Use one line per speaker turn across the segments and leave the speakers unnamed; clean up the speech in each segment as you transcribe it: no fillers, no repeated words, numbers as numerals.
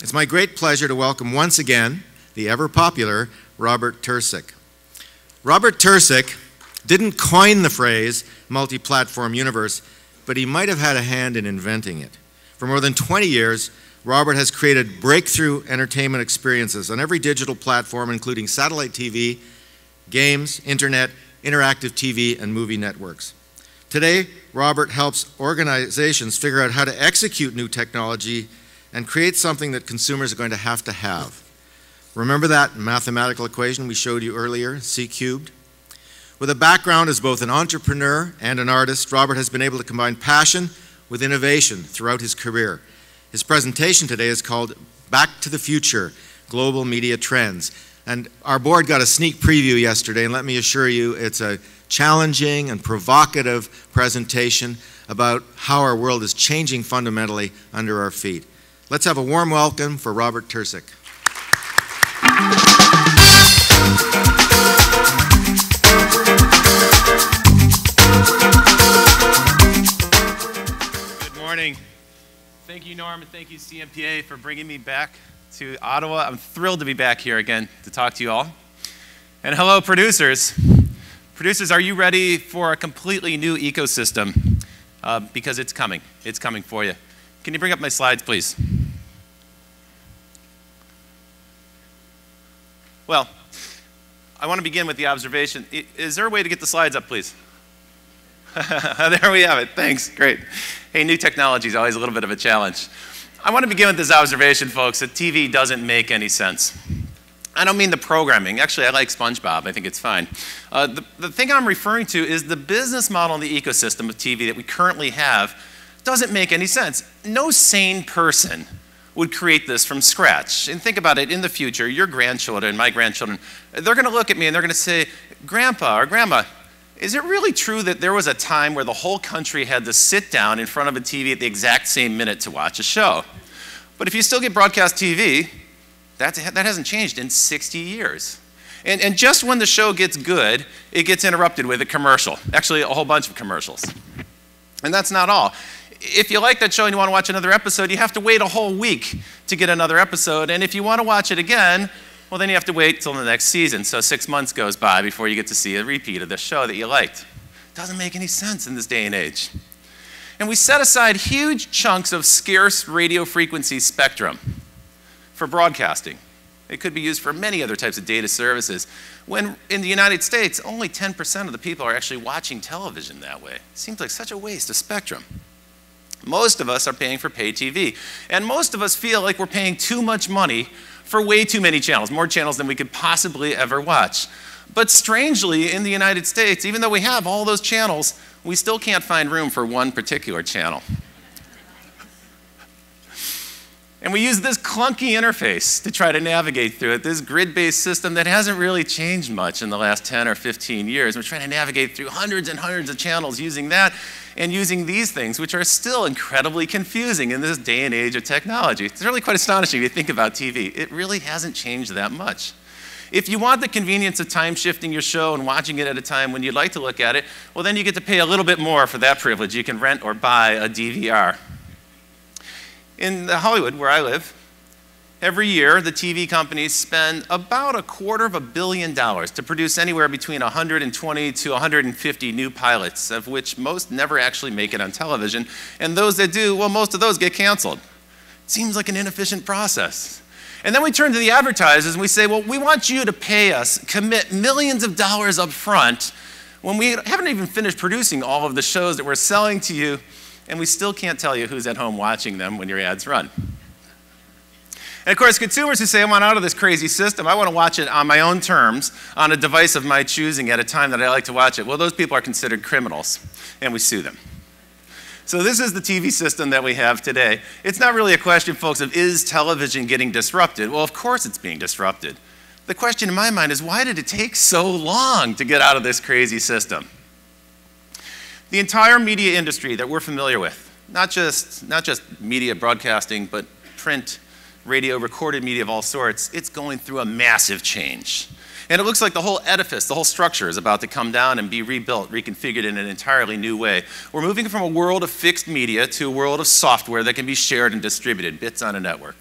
It's my great pleasure to welcome once again the ever-popular Robert Tercek. Robert Tercek didn't coin the phrase multi-platform universe, but he might have had a hand in inventing it. For more than 20 years, Robert has created breakthrough entertainment experiences on every digital platform, including satellite TV, games, internet, interactive TV, and movie networks. Today, Robert helps organizations figure out how to execute new technology and create something that consumers are going to have. Remember that mathematical equation we showed you earlier, c cubed? With a background as both an entrepreneur and an artist, Robert has been able to combine passion with innovation throughout his career. His presentation today is called Back to the Future, Global Media Trends. And our board got a sneak preview yesterday, and let me assure you, it's a challenging and provocative presentation about how our world is changing fundamentally under our feet. Let's have a warm welcome for Robert Tercek.
Good morning. Thank you, Norm, and thank you, CMPA, for bringing me back to Ottawa. I'm thrilled to be back here again to talk to you all. And hello, producers. Producers, are you ready for a completely new ecosystem? Because it's coming. It's coming for you. Can you bring up my slides, please? Well, I want to begin with the observation. Is there a way to get the slides up, please? There we have it. Thanks. Great. Hey, new technology is always a little bit of a challenge. I want to begin with this observation, folks, that TV doesn't make any sense. I don't mean the programming. Actually, I like SpongeBob. I think it's fine. The thing I'm referring to is the business model and the ecosystem of TV that we currently have doesn't make any sense. No sane person would create this from scratch. And think about it, in the future, your grandchildren, my grandchildren, they're going to look at me and they're going to say, Grandpa or Grandma, is it really true that there was a time where the whole country had to sit down in front of a TV at the exact same minute to watch a show? But if you still get broadcast TV, that hasn't changed in 60 years. And just when the show gets good, it gets interrupted with a commercial. Actually, a whole bunch of commercials. And that's not all. If you like that show and you want to watch another episode, you have to wait a whole week to get another episode. And if you want to watch it again, well, then you have to wait till the next season. So 6 months goes by before you get to see a repeat of the show that you liked. Doesn't make any sense in this day and age. And we set aside huge chunks of scarce radio frequency spectrum for broadcasting. It could be used for many other types of data services, when in the United States, only 10% of the people are actually watching television that way. It seems like such a waste of spectrum. Most of us are paying for pay TV, and most of us feel like we're paying too much money for way too many channels, more channels than we could possibly ever watch. But strangely, in the United States, even though we have all those channels, we still can't find room for one particular channel. And we use this clunky interface to try to navigate through it, this grid-based system that hasn't really changed much in the last 10 or 15 years. We're trying to navigate through hundreds and hundreds of channels using that and using these things, which are still incredibly confusing in this day and age of technology. It's really quite astonishing if you think about TV. It really hasn't changed that much. If you want the convenience of time shifting your show and watching it at a time when you'd like to look at it, well, then you get to pay a little bit more for that privilege. You can rent or buy a DVR. In Hollywood, where I live, every year the TV companies spend about $250 million to produce anywhere between 120 to 150 new pilots, of which most never actually make it on television. And those that do, well, most of those get canceled. It seems like an inefficient process. And then we turn to the advertisers and we say, well, we want you to pay us, commit millions of dollars up front when we haven't even finished producing all of the shows that we're selling to you, and we still can't tell you who's at home watching them when your ads run. And of course, consumers who say, I want out of this crazy system, I want to watch it on my own terms, on a device of my choosing at a time that I like to watch it, well, those people are considered criminals, and we sue them. So this is the TV system that we have today. It's not really a question, folks, of is television getting disrupted? Well, of course it's being disrupted. The question in my mind is, why did it take so long to get out of this crazy system? The entire media industry that we're familiar with, not just media broadcasting, but print, radio, recorded media of all sorts, it's going through a massive change. And it looks like the whole edifice, the whole structure is about to come down and be rebuilt, reconfigured in an entirely new way. We're moving from a world of fixed media to a world of software that can be shared and distributed, bits on a network.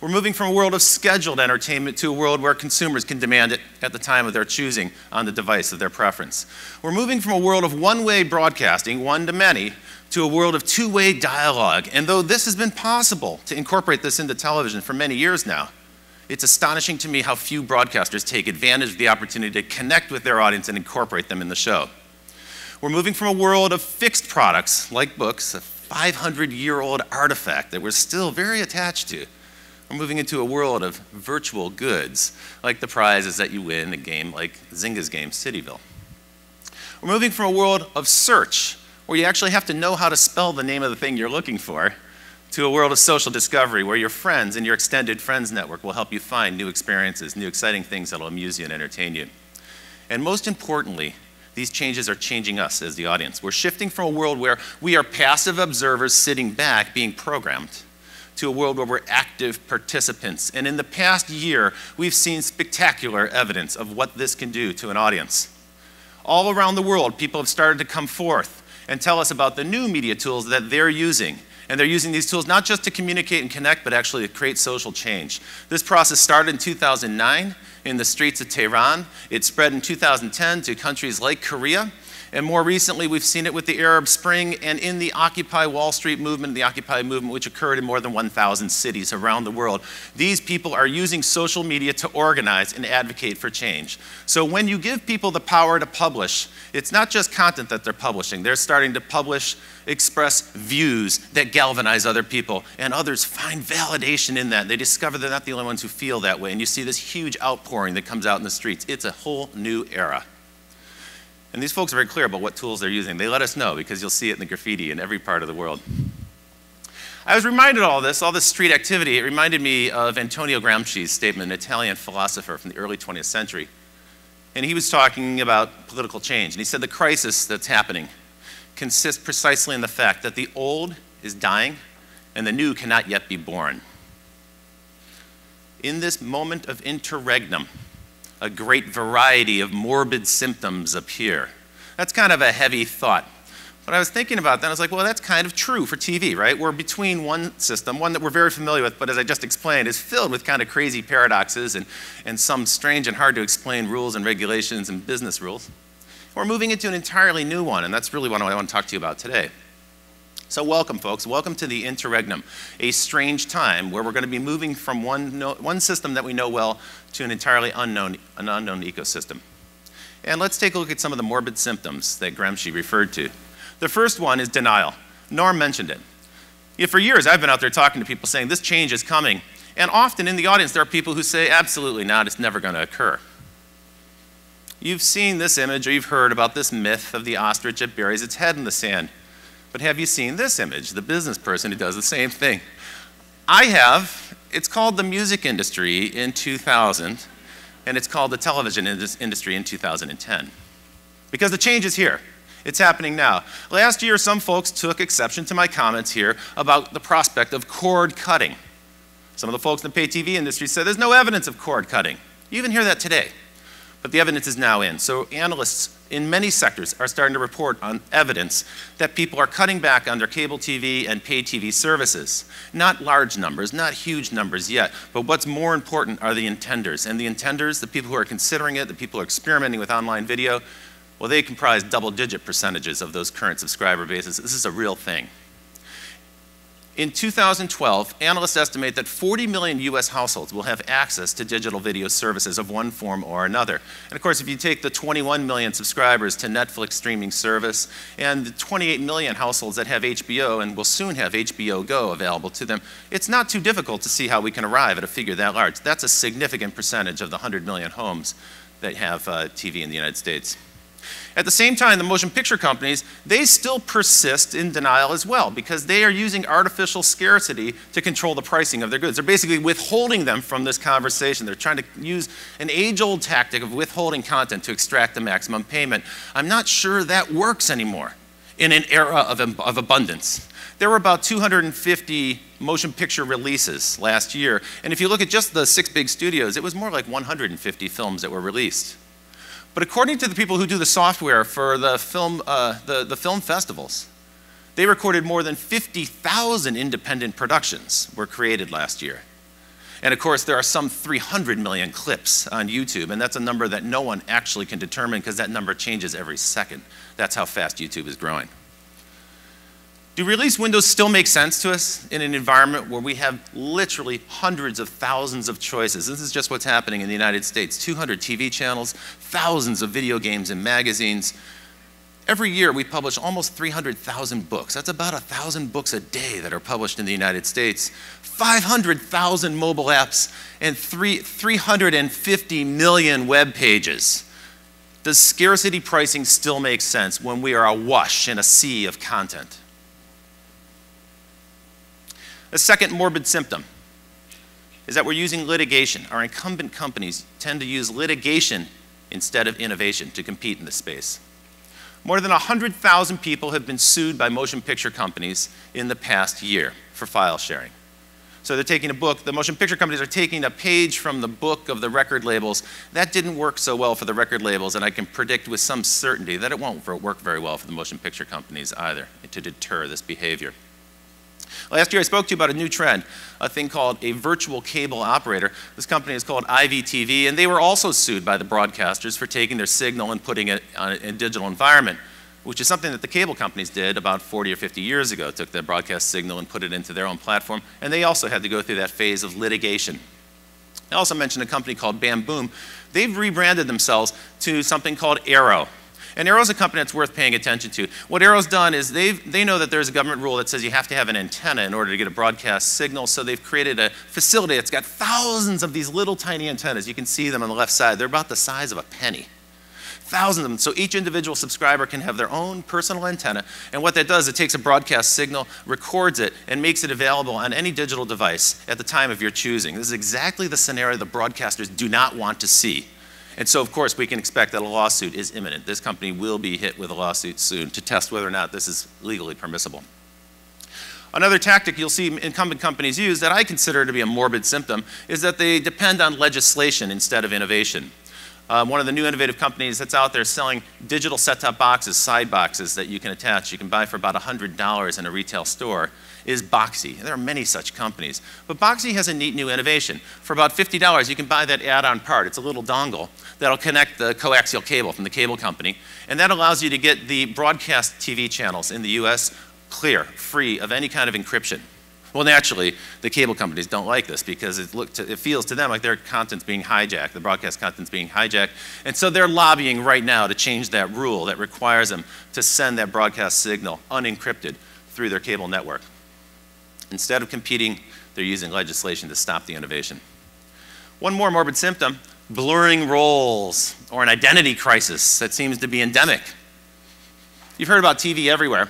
We're moving from a world of scheduled entertainment to a world where consumers can demand it at the time of their choosing on the device of their preference. We're moving from a world of one-way broadcasting, one to many, to a world of two-way dialogue. And though this has been possible to incorporate this into television for many years now, it's astonishing to me how few broadcasters take advantage of the opportunity to connect with their audience and incorporate them in the show. We're moving from a world of fixed products, like books, a 500-year-old artifact that we're still very attached to. We're moving into a world of virtual goods, like the prizes that you win in a game like Zynga's game, Cityville. We're moving from a world of search, where you actually have to know how to spell the name of the thing you're looking for, to a world of social discovery, where your friends and your extended friends network will help you find new experiences, new exciting things that will amuse you and entertain you. And most importantly, these changes are changing us as the audience. We're shifting from a world where we are passive observers sitting back being programmed to a world where we're active participants. And in the past year, we've seen spectacular evidence of what this can do to an audience. All around the world, people have started to come forth and tell us about the new media tools that they're using. And they're using these tools not just to communicate and connect, but actually to create social change. This process started in 2009 in the streets of Tehran. It spread in 2010 to countries like Korea. And more recently, we've seen it with the Arab Spring and in the Occupy Wall Street movement, the Occupy movement, which occurred in more than 1,000 cities around the world. These people are using social media to organize and advocate for change. So when you give people the power to publish, it's not just content that they're publishing. They're starting to publish, express views that galvanize other people, and others find validation in that. They discover they're not the only ones who feel that way, and you see this huge outpouring that comes out in the streets. It's a whole new era. And these folks are very clear about what tools they're using. They let us know because you'll see it in the graffiti in every part of the world. I was reminded of all this street activity. It reminded me of Antonio Gramsci's statement, an Italian philosopher from the early 20th century. And he was talking about political change. And he said the crisis that's happening consists precisely in the fact that the old is dying and the new cannot yet be born. In this moment of interregnum, a great variety of morbid symptoms appear. That's kind of a heavy thought. But I was thinking about that, I was like, well, that's kind of true for TV, right? We're between one system, one that we're very familiar with, but as I just explained, is filled with kind of crazy paradoxes and some strange and hard to explain rules and regulations and business rules. We're moving into an entirely new one, and that's really what I want to talk to you about today. So welcome, folks. Welcome to the interregnum, a strange time where we're going to be moving from one system that we know well to an entirely unknown ecosystem. And let's take a look at some of the morbid symptoms that Gramsci referred to. The first one is denial. Norm mentioned it. For years, I've been out there talking to people saying this change is coming. And often in the audience, there are people who say, absolutely not, it's never going to occur. You've seen this image, or you've heard about this myth of the ostrich that buries its head in the sand. But have you seen this image, the business person who does the same thing? I have. It's called the music industry in 2000, and it's called the television industry in 2010. Because the change is here. It's happening now. Last year, some folks took exception to my comments here about the prospect of cord cutting. Some of the folks in the pay TV industry said there's no evidence of cord cutting. You even hear that today. But the evidence is now in. So analysts in many sectors are starting to report on evidence that people are cutting back on their cable TV and pay TV services. Not large numbers, not huge numbers yet, but what's more important are the intenders. And the intenders, the people who are considering it, the people who are experimenting with online video, well, they comprise double-digit percentages of those current subscriber bases. This is a real thing. In 2012, analysts estimate that 40 million US households will have access to digital video services of one form or another. And of course, if you take the 21 million subscribers to Netflix streaming service and the 28 million households that have HBO and will soon have HBO Go available to them, it's not too difficult to see how we can arrive at a figure that large. That's a significant percentage of the 100 million homes that have TV in the United States. At the same time, the motion picture companies, they still persist in denial as well because they are using artificial scarcity to control the pricing of their goods. They're basically withholding them from this conversation. They're trying to use an age-old tactic of withholding content to extract the maximum payment. I'm not sure that works anymore in an era of abundance. There were about 250 motion picture releases last year, and if you look at just the 6 big studios, it was more like 150 films that were released. But according to the people who do the software for the film festivals, they recorded more than 50,000 independent productions were created last year. And of course, there are some 300 million clips on YouTube, and that's a number that no one actually can determine because that number changes every second. That's how fast YouTube is growing. Do release windows still make sense to us in an environment where we have literally hundreds of thousands of choices? This is just what's happening in the United States. 200 TV channels, thousands of video games and magazines. Every year we publish almost 300,000 books. That's about 1,000 books a day that are published in the United States. 500,000 mobile apps and 350 million web pages. Does scarcity pricing still make sense when we are awash in a sea of content? A second morbid symptom is that we're using litigation. Our incumbent companies tend to use litigation instead of innovation to compete in this space. More than 100,000 people have been sued by motion picture companies in the past year for file sharing. So they're taking a book, the motion picture companies are taking a page from the book of the record labels. That didn't work so well for the record labels, and I can predict with some certainty that it won't work very well for the motion picture companies either to deter this behavior. Last year I spoke to you about a new trend, a thing called a virtual cable operator. This company is called IVTV, and they were also sued by the broadcasters for taking their signal and putting it in a digital environment, which is something that the cable companies did about 40 or 50 years ago, took their broadcast signal and put it into their own platform, and they also had to go through that phase of litigation. I also mentioned a company called Bam Boom. They've rebranded themselves to something called Arrow. And Arrow's a company that's worth paying attention to. What Arrow's done is they know that there's a government rule that says you have to have an antenna in order to get a broadcast signal, so they've created a facility that's got thousands of these little tiny antennas. You can see them on the left side. They're about the size of a penny. Thousands of them, so each individual subscriber can have their own personal antenna, and what that does, it takes a broadcast signal, records it, and makes it available on any digital device at the time of your choosing. This is exactly the scenario the broadcasters do not want to see. And so, of course, we can expect that a lawsuit is imminent. This company will be hit with a lawsuit soon to test whether or not this is legally permissible. Another tactic you'll see incumbent companies use that I consider to be a morbid symptom is that they depend on legislation instead of innovation. One of the new innovative companies that's out there selling digital set-top boxes, side boxes that you can attach, you can buy for about $100 in a retail store, is Boxy. There are many such companies. But Boxy has a neat new innovation. For about $50, you can buy that add-on part. It's a little dongle that'll connect the coaxial cable from the cable company, and that allows you to get the broadcast TV channels in the US clear, free of any kind of encryption. Well, naturally, the cable companies don't like this because it feels to them like their content's being hijacked, the broadcast content's being hijacked, and so they're lobbying right now to change that rule that requires them to send that broadcast signal unencrypted through their cable network. Instead of competing, they're using legislation to stop the innovation. One more morbid symptom, blurring roles, or an identity crisis that seems to be endemic. You've heard about TV everywhere.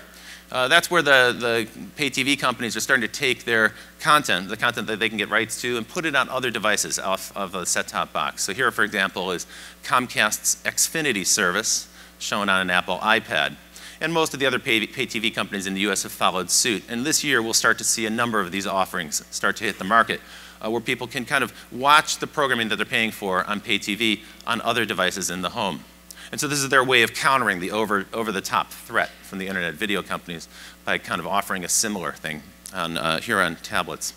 That's where the pay TV companies are starting to take their content, the content that they can get rights to, and put it on other devices off of a set-top box. So here, for example, is Comcast's Xfinity service, shown on an Apple iPad. And most of the other pay TV companies in the US have followed suit. And this year, we'll start to see a number of these offerings start to hit the market, where people can kind of watch the programming that they're paying for on pay TV on other devices in the home. And so this is their way of countering the over-the-top threat from the internet video companies by kind of offering a similar thing here on tablets.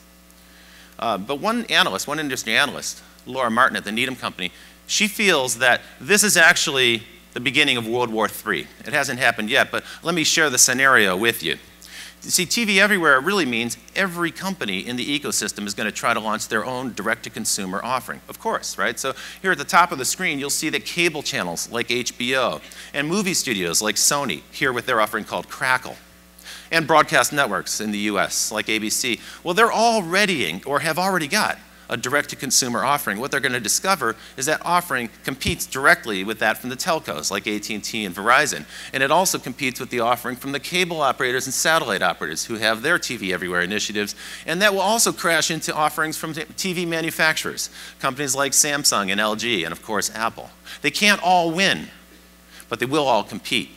But one industry analyst, Laura Martin at the Needham Company, she feels that this is actually the beginning of World War III. It hasn't happened yet, but let me share the scenario with you. You see, TV everywhere really means every company in the ecosystem is going to try to launch their own direct-to-consumer offering, of course, right? So here at the top of the screen, you'll see that cable channels like HBO and movie studios like Sony, here with their offering called Crackle, and broadcast networks in the US like ABC, well, they're all readying or have already got a direct-to-consumer offering. What they're going to discover is that offering competes directly with that from the telcos like AT&T and Verizon. And it also competes with the offering from the cable operators and satellite operators who have their TV Everywhere initiatives. And that will also crash into offerings from TV manufacturers, companies like Samsung and LG and, of course, Apple. They can't all win, but they will all compete.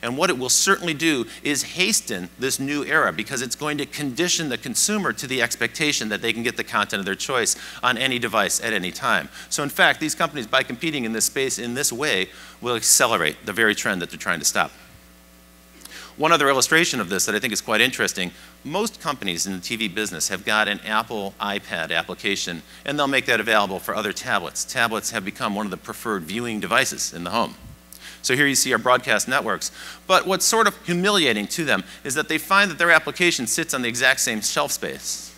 And what it will certainly do is hasten this new era because it's going to condition the consumer to the expectation that they can get the content of their choice on any device at any time. So in fact, these companies, by competing in this space in this way, will accelerate the very trend that they're trying to stop. One other illustration of this that I think is quite interesting, most companies in the TV business have got an Apple iPad application, and they'll make that available for other tablets. Tablets have become one of the preferred viewing devices in the home. So here you see our broadcast networks. But what's sort of humiliating to them is that they find that their application sits on the exact same shelf space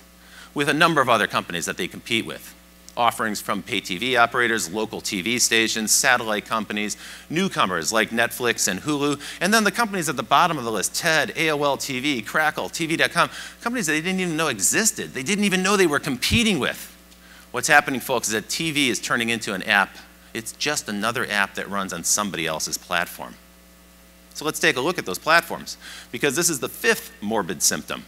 with a number of other companies that they compete with. Offerings from pay TV operators, local TV stations, satellite companies, newcomers like Netflix and Hulu, and then the companies at the bottom of the list, TED, AOL TV, Crackle, TV.com, companies that they didn't even know existed. They didn't even know they were competing with. What's happening, folks, is that TV is turning into an app. It's just another app that runs on somebody else's platform. So let's take a look at those platforms, because this is the fifth morbid symptom.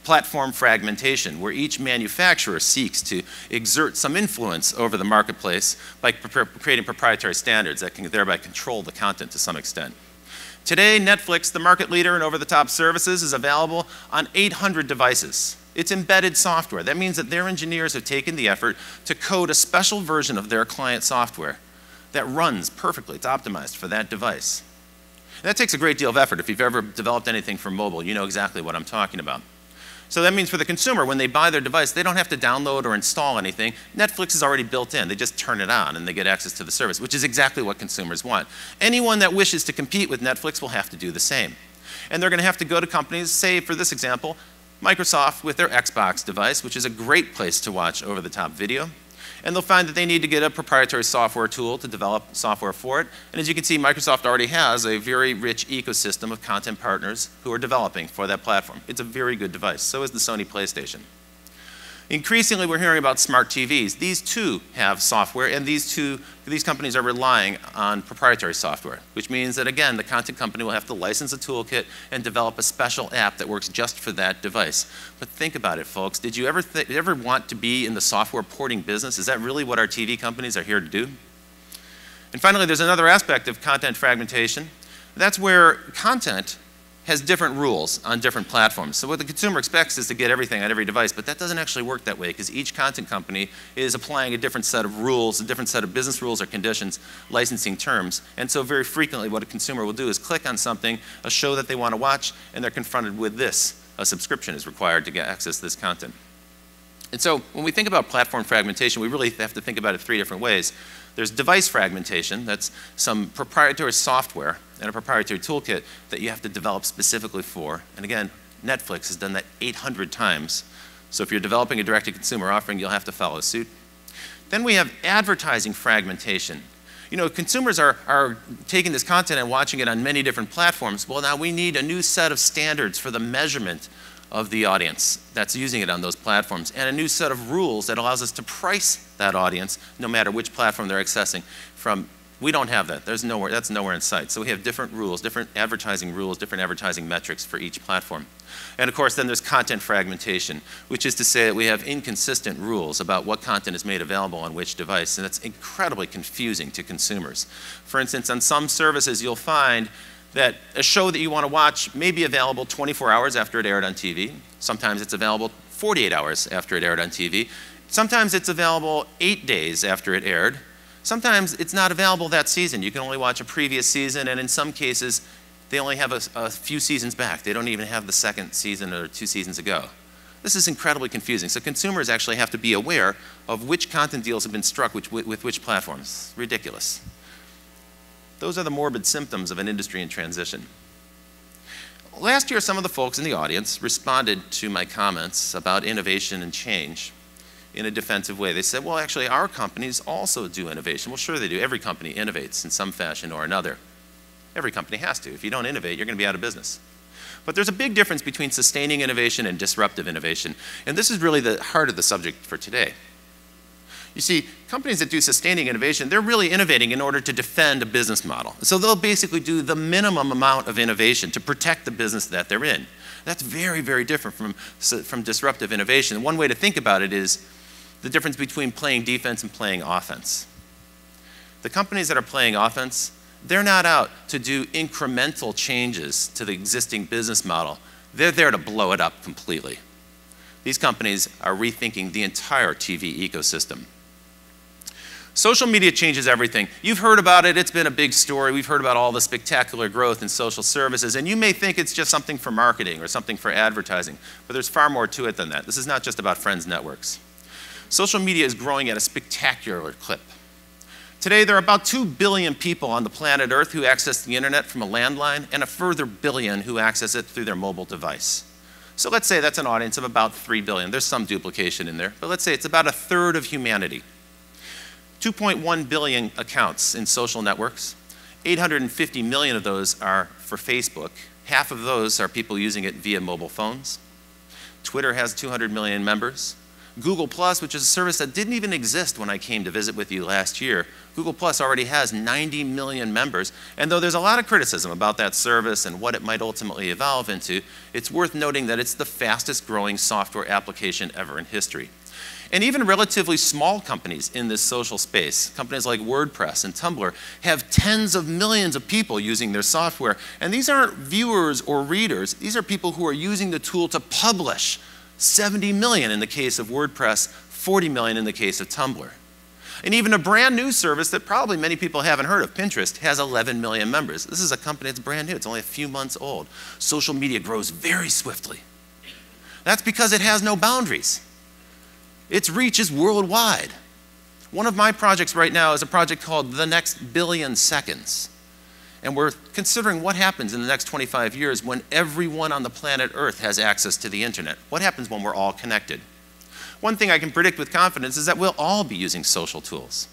Platform fragmentation, where each manufacturer seeks to exert some influence over the marketplace by creating proprietary standards that can thereby control the content to some extent. Today, Netflix, the market leader in over-the-top services, is available on 800 devices. It's embedded software. That means that their engineers have taken the effort to code a special version of their client software that runs perfectly. It's optimized for that device. And that takes a great deal of effort. If you've ever developed anything for mobile, you know exactly what I'm talking about. So that means for the consumer, when they buy their device, they don't have to download or install anything. Netflix is already built in. They just turn it on and they get access to the service, which is exactly what consumers want. Anyone that wishes to compete with Netflix will have to do the same. And they're going to have to go to companies, say for this example, Microsoft with their Xbox device, which is a great place to watch over-the-top video. And they'll find that they need to get a proprietary software tool to develop software for it. And as you can see, Microsoft already has a very rich ecosystem of content partners who are developing for that platform. It's a very good device. So is the Sony PlayStation. Increasingly, we're hearing about smart TVs. These too have software, and these companies are relying on proprietary software, which means that, again, the content company will have to license a toolkit and develop a special app that works just for that device. But think about it, folks. Did you ever want to be in the software porting business? Is that really what our TV companies are here to do? And finally, there's another aspect of content fragmentation. That's where content has different rules on different platforms. So what the consumer expects is to get everything on every device, but that doesn't actually work that way, because each content company is applying a different set of rules, a different set of business rules or conditions, licensing terms. And so very frequently what a consumer will do is click on something, a show that they want to watch, and they're confronted with this. A subscription is required to get access to this content. And so when we think about platform fragmentation, we really have to think about it three different ways. There's device fragmentation, that's some proprietary software and a proprietary toolkit that you have to develop specifically for. And again, Netflix has done that 800 times. So if you're developing a direct-to-consumer offering, you'll have to follow suit. Then we have advertising fragmentation. You know, consumers are taking this content and watching it on many different platforms. Well, now we need a new set of standards for the measurement of the audience that's using it on those platforms, and a new set of rules that allows us to price that audience no matter which platform they're accessing from. We don't have that. That's nowhere in sight. So we have different rules, different advertising metrics for each platform. And of course, then there's content fragmentation, which is to say that we have inconsistent rules about what content is made available on which device, and that's incredibly confusing to consumers. For instance, on some services, you'll find that a show that you want to watch may be available 24 hours after it aired on TV. Sometimes it's available 48 hours after it aired on TV. Sometimes it's available 8 days after it aired. Sometimes it's not available that season. You can only watch a previous season, and in some cases, they only have a few seasons back. They don't even have the second season or 2 seasons ago. This is incredibly confusing. So consumers actually have to be aware of which content deals have been struck with which platforms. Ridiculous. Those are the morbid symptoms of an industry in transition. Last year, some of the folks in the audience responded to my comments about innovation and change in a defensive way. They said, well, actually, our companies also do innovation. Well, sure they do. Every company innovates in some fashion or another. Every company has to. If you don't innovate, you're going to be out of business. But there's a big difference between sustaining innovation and disruptive innovation. And this is really the heart of the subject for today. You see, companies that do sustaining innovation, they're really innovating in order to defend a business model. So they'll basically do the minimum amount of innovation to protect the business that they're in. That's very, very different from disruptive innovation. One way to think about it is the difference between playing defense and playing offense. The companies that are playing offense, they're not out to do incremental changes to the existing business model. They're there to blow it up completely. These companies are rethinking the entire TV ecosystem. Social media changes everything. You've heard about it. It's been a big story. We've heard about all the spectacular growth in social services, and you may think it's just something for marketing or something for advertising, but there's far more to it than that. This is not just about friends networks. Social media is growing at a spectacular clip. Today, there are about 2 billion people on the planet Earth who access the internet from a landline, and a further billion who access it through their mobile device. So let's say that's an audience of about 3 billion. There's some duplication in there, but let's say it's about a third of humanity. 2.1 billion accounts in social networks. 850 million of those are for Facebook. Half of those are people using it via mobile phones. Twitter has 200 million members. Google+, which is a service that didn't even exist when I came to visit with you last year, Google+ already has 90 million members, and though there's a lot of criticism about that service and what it might ultimately evolve into, it's worth noting that it's the fastest growing software application ever in history. And even relatively small companies in this social space, companies like WordPress and Tumblr, have tens of millions of people using their software, and these aren't viewers or readers, these are people who are using the tool to publish. 70 million in the case of WordPress, 40 million in the case of Tumblr. And even a brand new service that probably many people haven't heard of, Pinterest, has 11 million members. This is a company that's brand new, it's only a few months old. Social media grows very swiftly. That's because it has no boundaries. Its reach is worldwide. One of my projects right now is a project called The Next Billion Seconds. And we're considering what happens in the next 25 years when everyone on the planet Earth has access to the internet. What happens when we're all connected? One thing I can predict with confidence is that we'll all be using social tools.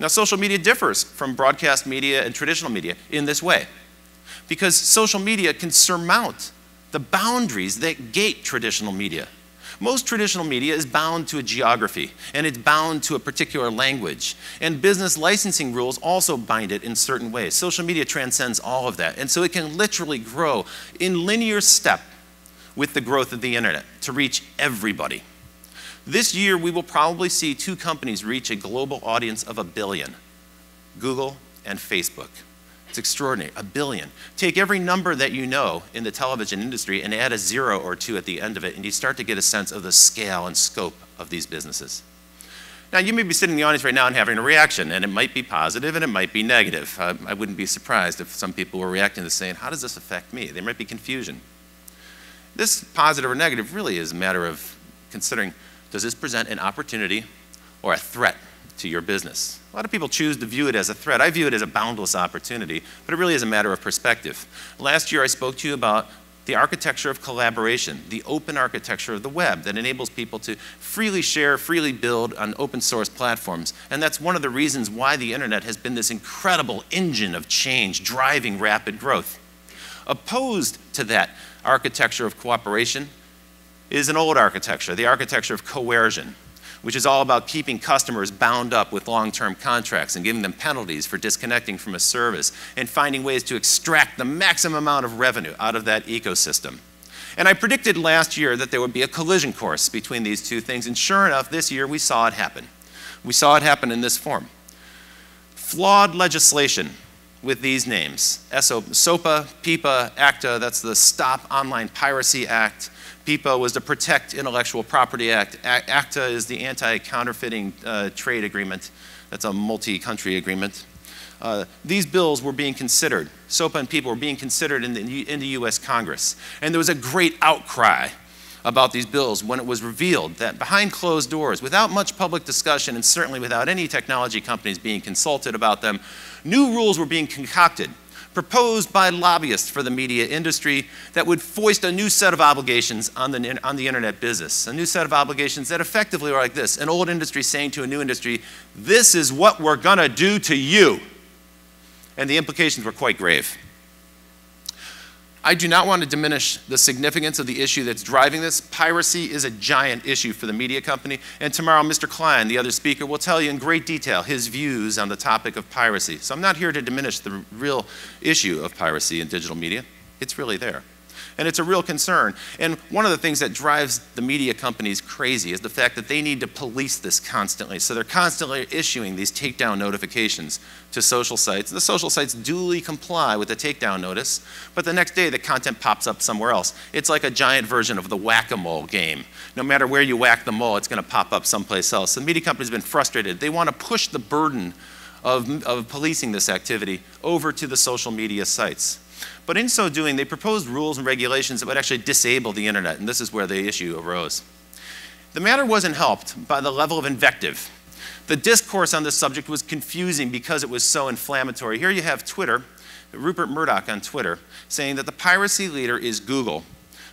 Now, social media differs from broadcast media and traditional media in this way, because social media can surmount the boundaries that gate traditional media. Most traditional media is bound to a geography, and it's bound to a particular language. And business licensing rules also bind it in certain ways. Social media transcends all of that, and so it can literally grow in linear step with the growth of the internet to reach everybody. This year, we will probably see 2 companies reach a global audience of 1 billion, Google and Facebook. It's extraordinary, 1 billion. Take every number that you know in the television industry and add a 0 or 2 at the end of it, and you start to get a sense of the scale and scope of these businesses. Now, you may be sitting in the audience right now and having a reaction, and it might be positive and it might be negative. I wouldn't be surprised if some people were reacting to saying, how does this affect me? There might be confusion. This positive or negative really is a matter of considering, does this present an opportunity or a threat to your business? A lot of people choose to view it as a threat. I view it as a boundless opportunity, but it really is a matter of perspective. Last year, I spoke to you about the architecture of collaboration, the open architecture of the web that enables people to freely share, freely build on open source platforms. And that's one of the reasons why the internet has been this incredible engine of change, driving rapid growth. Opposed to that architecture of cooperation is an old architecture, the architecture of coercion, which is all about keeping customers bound up with long-term contracts and giving them penalties for disconnecting from a service and finding ways to extract the maximum amount of revenue out of that ecosystem. And I predicted last year that there would be a collision course between these two things, and sure enough, this year we saw it happen. We saw it happen in this form. Flawed legislation with these names: SOPA, PIPA, ACTA, that's the Stop Online Piracy Act. PIPA was the Protect Intellectual Property Act. ACTA is the Anti-Counterfeiting Trade Agreement. That's a multi-country agreement. These bills were being considered, SOPA and PIPA were being considered in the US Congress. And there was a great outcry about these bills when it was revealed that behind closed doors, without much public discussion and certainly without any technology companies being consulted about them, new rules were being concocted, proposed by lobbyists for the media industry that would foist a new set of obligations on the internet business. A new set of obligations that effectively were like this: an old industry saying to a new industry, this is what we're gonna do to you. And the implications were quite grave. I do not want to diminish the significance of the issue that's driving this. Piracy is a giant issue for the media company, and tomorrow Mr. Klein, the other speaker, will tell you in great detail his views on the topic of piracy. So I'm not here to diminish the real issue of piracy in digital media. It's really there. And it's a real concern. And one of the things that drives the media companies crazy is the fact that they need to police this constantly. So they're constantly issuing these takedown notifications to social sites. The social sites duly comply with the takedown notice, but the next day the content pops up somewhere else. It's like a giant version of the whack-a-mole game. No matter where you whack the mole, it's going to pop up someplace else. The media companies have been frustrated. They want to push the burden of policing this activity over to the social media sites. But in so doing, they proposed rules and regulations that would actually disable the internet, and this is where the issue arose. The matter wasn't helped by the level of invective. The discourse on this subject was confusing because it was so inflammatory. Here you have Twitter, Rupert Murdoch on Twitter, saying that the piracy leader is Google,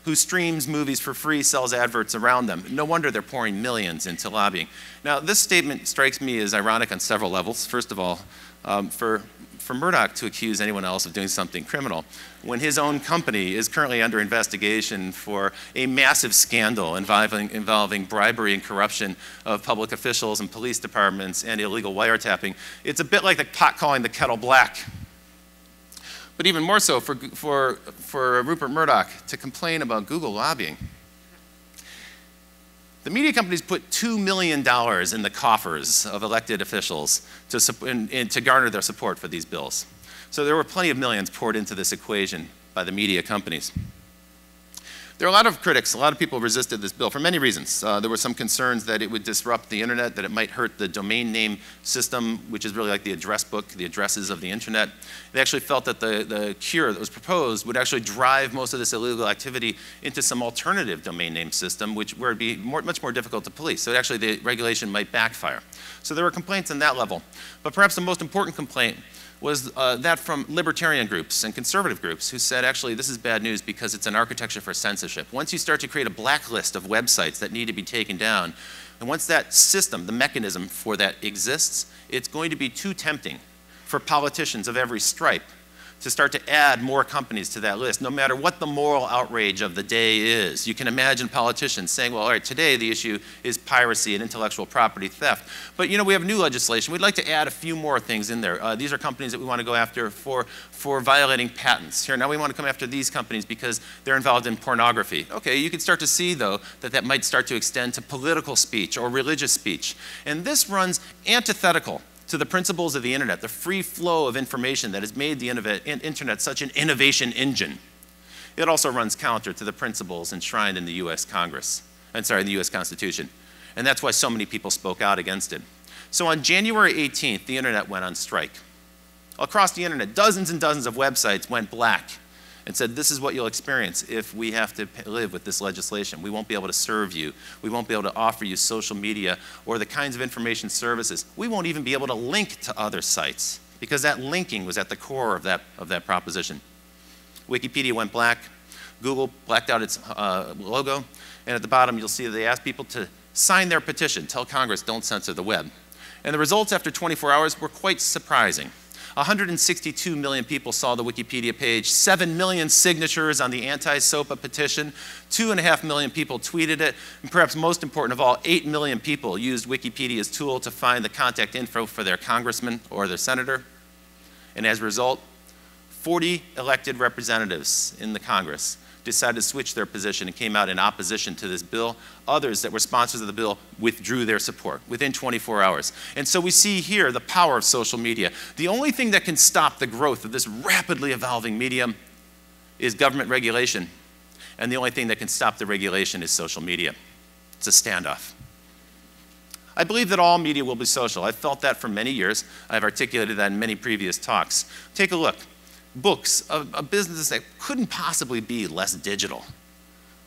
who streams movies for free, sells adverts around them. No wonder they're pouring millions into lobbying. Now, this statement strikes me as ironic on several levels. First of all, for Murdoch to accuse anyone else of doing something criminal when his own company is currently under investigation for a massive scandal involving bribery and corruption of public officials and police departments and illegal wiretapping. It's a bit like the pot calling the kettle black. But even more so for Rupert Murdoch to complain about Google lobbying. The media companies put $2 million in the coffers of elected officials to garner their support for these bills. So there were plenty of millions poured into this equation by the media companies. There are a lot of critics, a lot of people resisted this bill for many reasons. There were some concerns that it would disrupt the internet, that it might hurt the domain name system, which is really like the address book, the addresses of the internet. They actually felt that the cure that was proposed would actually drive most of this illegal activity into some alternative domain name system, where it'd be much more difficult to police. So actually the regulation might backfire. So there were complaints on that level. But perhaps the most important complaint was that from libertarian groups and conservative groups who said, actually, this is bad news because it's an architecture for censorship. Once you start to create a blacklist of websites that need to be taken down, and once that system, the mechanism for that exists, it's going to be too tempting for politicians of every stripe to start to add more companies to that list, no matter what the moral outrage of the day is. You can imagine politicians saying, well, all right, today the issue is piracy and intellectual property theft. But we have new legislation. We'd like to add a few more things in there. These are companies that we want to go after for violating patents. Here, now we want to come after these companies because they're involved in pornography. Okay, you can start to see, though, that might start to extend to political speech or religious speech. And this runs antithetical to the principles of the internet, the free flow of information that has made the internet such an innovation engine. It also runs counter to the principles enshrined in the US the US Constitution. And that's why so many people spoke out against it. So on January 18th, the internet went on strike. Across the internet, dozens and dozens of websites went black and said, this is what you'll experience if we have to live with this legislation. We won't be able to serve you. We won't be able to offer you social media or the kinds of information services. We won't even be able to link to other sites because that linking was at the core of that proposition. Wikipedia went black. Google blacked out its logo. And at the bottom, you'll see that they asked people to sign their petition, tell Congress, don't censor the web. And the results after 24 hours were quite surprising. 162 million people saw the Wikipedia page, 7 million signatures on the anti-SOPA petition, 2.5 million people tweeted it, and perhaps most important of all, 8 million people used Wikipedia's tool to find the contact info for their congressman or their senator. And as a result, 40 elected representatives in the Congress decided to switch their position and came out in opposition to this bill. Others that were sponsors of the bill withdrew their support within 24 hours. And so we see here the power of social media. The only thing that can stop the growth of this rapidly evolving medium is government regulation. And the only thing that can stop the regulation is social media. It's a standoff. I believe that all media will be social. I've felt that for many years. I've articulated that in many previous talks. Take a look. Books, a business that couldn't possibly be less digital.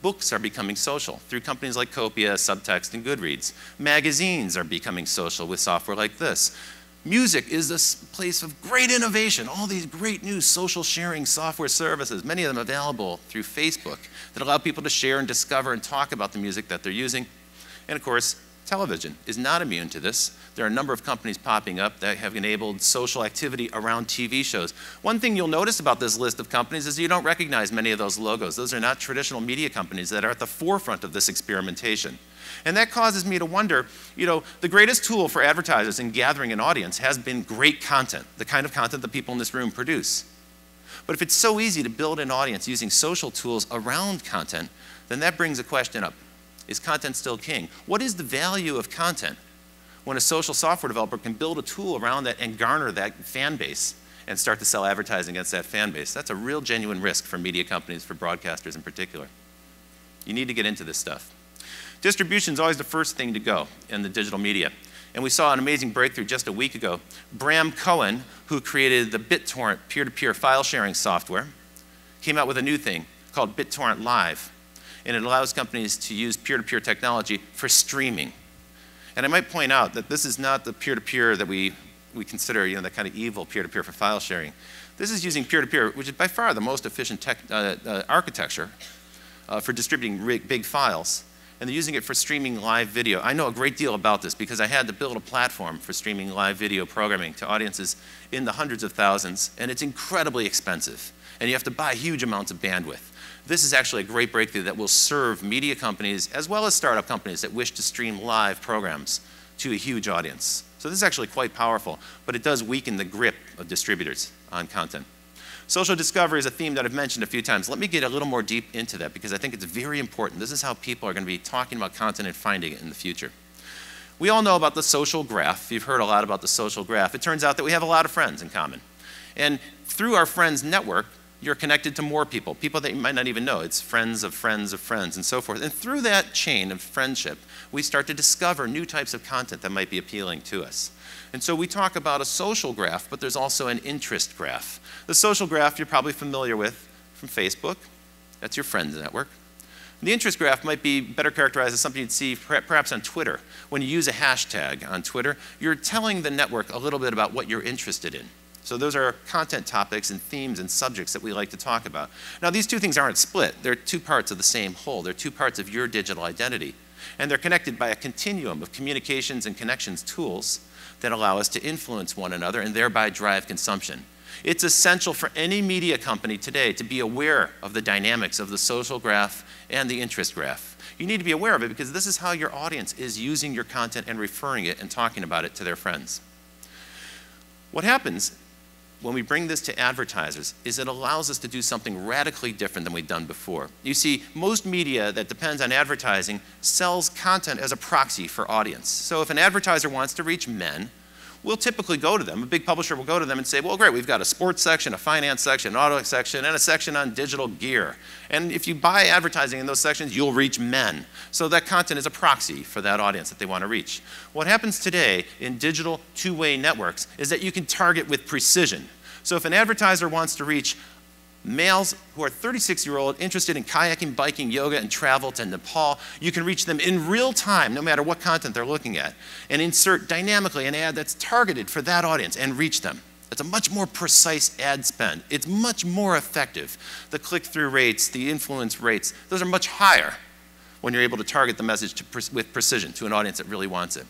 Books are becoming social through companies like Copia, Subtext, and Goodreads. Magazines are becoming social with software like this. Music is this place of great innovation, all these great new social sharing software services, many of them available through Facebook, that allow people to share and discover and talk about the music that they're using. And of course, television is not immune to this. There are a number of companies popping up that have enabled social activity around TV shows. One thing you'll notice about this list of companies is you don't recognize many of those logos. Those are not traditional media companies that are at the forefront of this experimentation. And that causes me to wonder, the greatest tool for advertisers in gathering an audience has been great content, the kind of content that people in this room produce. But if it's so easy to build an audience using social tools around content, then that brings a question up. Is content still king? What is the value of content when a social software developer can build a tool around that and garner that fan base and start to sell advertising against that fan base? That's a real genuine risk for media companies, for broadcasters in particular. You need to get into this stuff. Distribution is always the first thing to go in the digital media. And we saw an amazing breakthrough just a week ago. Bram Cohen, who created the BitTorrent peer-to-peer file sharing software, came out with a new thing called BitTorrent Live. And it allows companies to use peer-to-peer technology for streaming. And I might point out that this is not the peer-to-peer that we consider, that kind of evil peer-to-peer for file sharing. This is using peer-to-peer, which is by far the most efficient architecture for distributing big files. And they're using it for streaming live video. I know a great deal about this because I had to build a platform for streaming live video programming to audiences in the hundreds of thousands, and it's incredibly expensive. And you have to buy huge amounts of bandwidth. This is actually a great breakthrough that will serve media companies as well as startup companies that wish to stream live programs to a huge audience. So this is actually quite powerful, but it does weaken the grip of distributors on content. Social discovery is a theme that I've mentioned a few times. Let me get a little more deep into that because I think it's very important. This is how people are going to be talking about content and finding it in the future. We all know about the social graph. You've heard a lot about the social graph. It turns out that we have a lot of friends in common. And through our friends network, you're connected to more people, people that you might not even know. It's friends of friends of friends and so forth. And through that chain of friendship, we start to discover new types of content that might be appealing to us. And so we talk about a social graph, but there's also an interest graph. The social graph you're probably familiar with from Facebook. That's your friends network. The interest graph might be better characterized as something you'd see perhaps on Twitter. When you use a hashtag on Twitter, you're telling the network a little bit about what you're interested in. So those are content topics and themes and subjects that we like to talk about. Now these two things aren't split. They're two parts of the same whole. They're two parts of your digital identity. And they're connected by a continuum of communications and connections tools that allow us to influence one another and thereby drive consumption. It's essential for any media company today to be aware of the dynamics of the social graph and the interest graph. You need to be aware of it because this is how your audience is using your content and referring it and talking about it to their friends. What happens when we bring this to advertisers is it allows us to do something radically different than we've done before. You see, most media that depends on advertising sells content as a proxy for audience. So if an advertiser wants to reach men, we'll typically go to them. A big publisher will go to them and say, well, great, we've got a sports section, a finance section, an auto section, and a section on digital gear. And if you buy advertising in those sections, you'll reach men. So that content is a proxy for that audience that they want to reach. What happens today in digital two-way networks is that you can target with precision. So if an advertiser wants to reach males who are 36-year-old, interested in kayaking, biking, yoga, and travel to Nepal, you can reach them in real time, no matter what content they're looking at, and insert dynamically an ad that's targeted for that audience and reach them. It's a much more precise ad spend. It's much more effective. The click-through rates, the influence rates, those are much higher when you're able to target the message with precision to an audience that really wants it.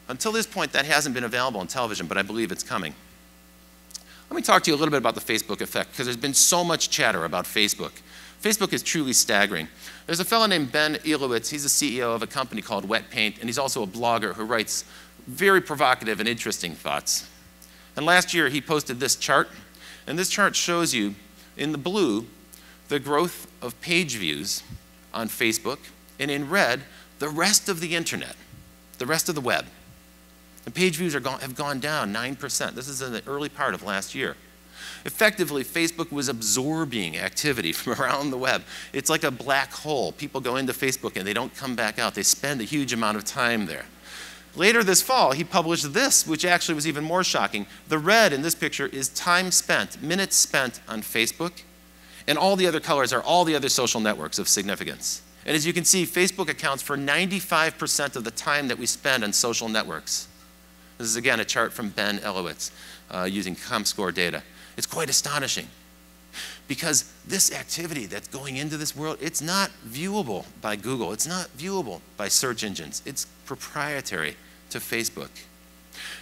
Until this point, that hasn't been available on television, but I believe it's coming. Let me talk to you a little bit about the Facebook effect, because there's been so much chatter about Facebook. Facebook is truly staggering. There's a fellow named Ben Ilowitz. He's the CEO of a company called Wet Paint, and he's also a blogger who writes very provocative and interesting thoughts. And last year, he posted this chart, and this chart shows you, in the blue, the growth of page views on Facebook, and in red, the rest of the internet, the rest of the web. The page views have gone down 9%. This is in the early part of last year. Effectively, Facebook was absorbing activity from around the web. It's like a black hole. People go into Facebook and they don't come back out. They spend a huge amount of time there. Later this fall, he published this, which actually was even more shocking. The red in this picture is time spent, minutes spent on Facebook, and all the other colors are all the other social networks of significance. And as you can see, Facebook accounts for 95% of the time that we spend on social networks. This is, again, a chart from Ben Ilowitz using ComScore data. It's quite astonishing because this activity that's going into this world, it's not viewable by Google. It's not viewable by search engines. It's proprietary to Facebook.